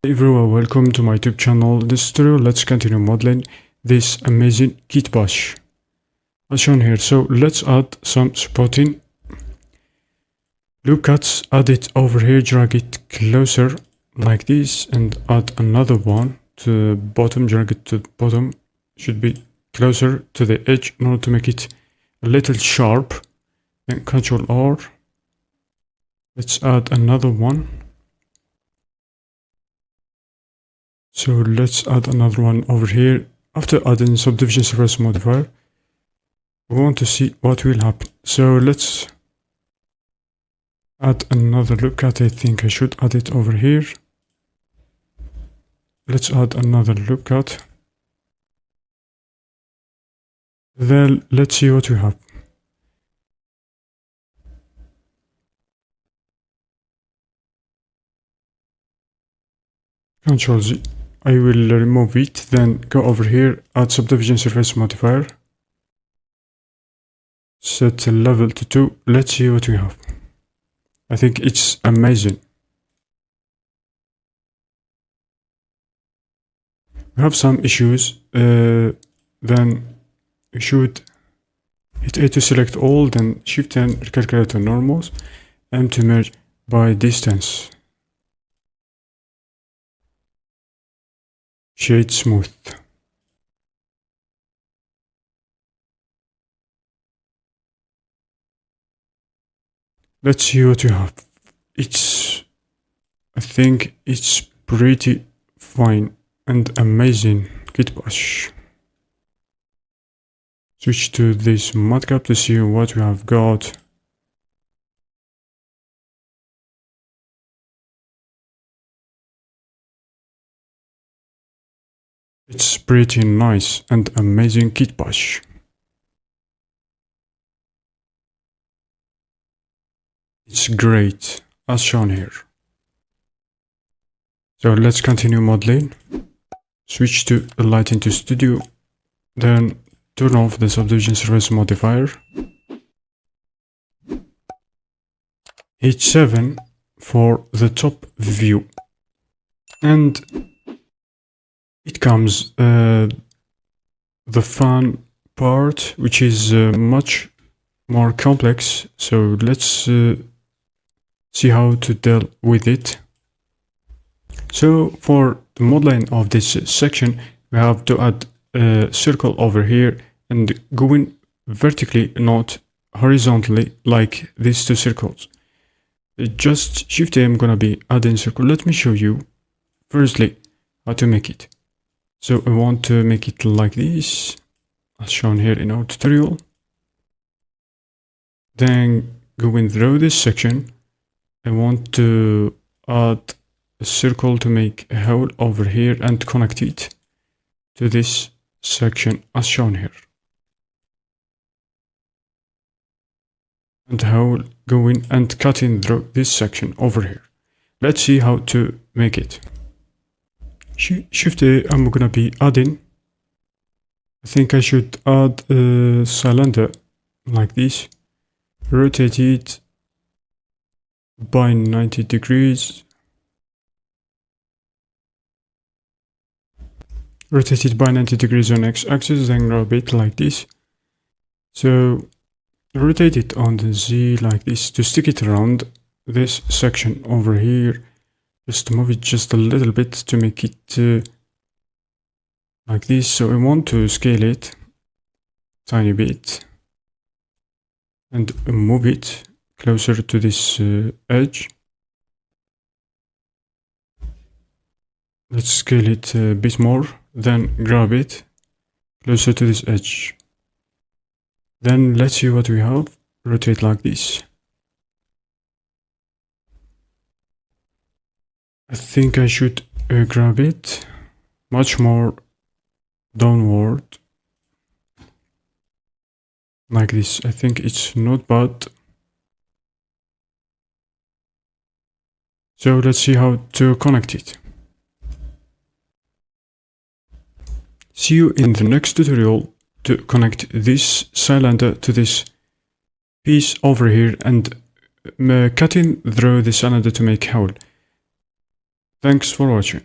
Hey everyone, welcome to my YouTube channel. In this tutorial, let's continue modeling this amazing kitbash as shown here. So let's add some supporting loop cuts, add it over here, drag it closer like this, and add another one to the bottom, drag it to the bottom, should be closer to the edge in order to make it a little sharp. Then Ctrl R, let's add another one. So let's add another one over here. After adding subdivision surface modifier, we want to see what will happen. So let's add another loop cut. I think I should add it over here. Let's add another loop cut. Then let's see what we have. Ctrl Z. I will remove it, then go over here, add subdivision surface modifier, set the level to 2. Let's see what we have. I think it's amazing. We have some issues. Then we should hit A to select all, then Shift and recalculate to normals, M to merge by distance. Shade smooth. Let's see what we have. I think it's pretty fine and amazing kitbash. Switch to this matcap to see what we have got. It's pretty nice and amazing kitbash. It's great, as shown here. So let's continue modeling. Switch to Light into Studio, then turn off the subdivision surface modifier. Hit 7 for the top view. And it comes the fun part, which is much more complex. So let's see how to deal with it. So for the modeling of this section, we have to add a circle over here and going vertically, not horizontally, like these two circles. Just Shift A, I'm gonna be adding circle. Let me show you firstly how to make it. So I want to make it like this, as shown here in our tutorial. Then going through this section, I want to add a circle to make a hole over here and connect it to this section as shown here. And hole going and cutting through this section over here. Let's see how to make it. Shift A, I'm gonna be adding. I think I should add a cylinder like this. Rotate it by 90 degrees. Rotate it by 90 degrees on x-axis, then grab it like this. So rotate it on the Z like this to stick it around this section over here. Just move it just a little bit to make it like this. So I want to scale it tiny bit and move it closer to this edge. Let's scale it a bit more, then grab it closer to this edge. Then let's see what we have. Rotate like this. I think I should grab it much more downward like this. I think it's not bad. So let's see how to connect it. See you in the next tutorial to connect this cylinder to this piece over here and cutting through the cylinder to make hole. Thanks for watching.